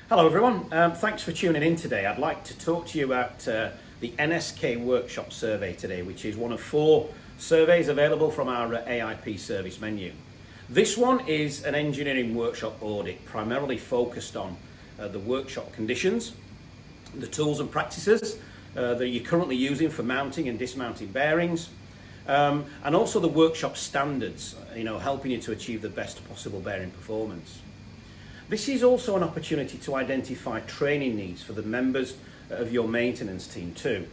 Hello everyone, thanks for tuning in today. I'd like to talk to you about the NSK Workshop Survey today, which is one of 4 surveys available from our AIP service menu. This one is an engineering workshop audit, primarily focused on the workshop conditions, the tools and practices that you're currently using for mounting and dismounting bearings, and also the workshop standards, helping you to achieve the best possible bearing performance. This is also an opportunity to identify training needs for the members of your maintenance team too.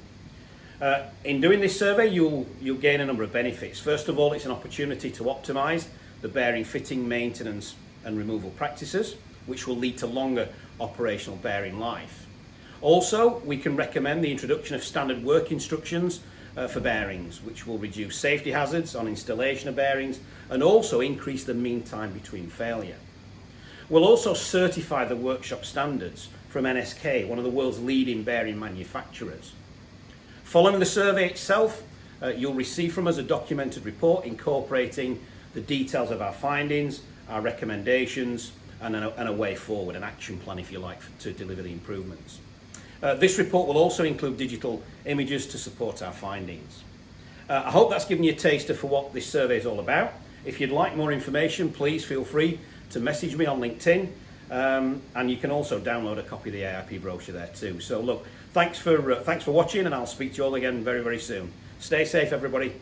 In doing this survey, you'll gain a number of benefits. First of all, it's an opportunity to optimise the bearing fitting, maintenance and removal practices, which will lead to longer operational bearing life. Also, we can recommend the introduction of standard work instructions for bearings, which will reduce safety hazards on installation of bearings and also increase the mean time between failure. We'll also certify the workshop standards from NSK, one of the world's leading bearing manufacturers. Following the survey itself, you'll receive from us a documented report incorporating the details of our findings, our recommendations, and a way forward, an action plan if you like, to deliver the improvements. This report will also include digital images to support our findings. I hope that's given you a taster for what this survey is all about. If you'd like more information, please feel free to message me on LinkedIn, and you can also download a copy of the AIP brochure there too. So look, thanks for watching, and I'll speak to you all again very, very soon. Stay safe, everybody.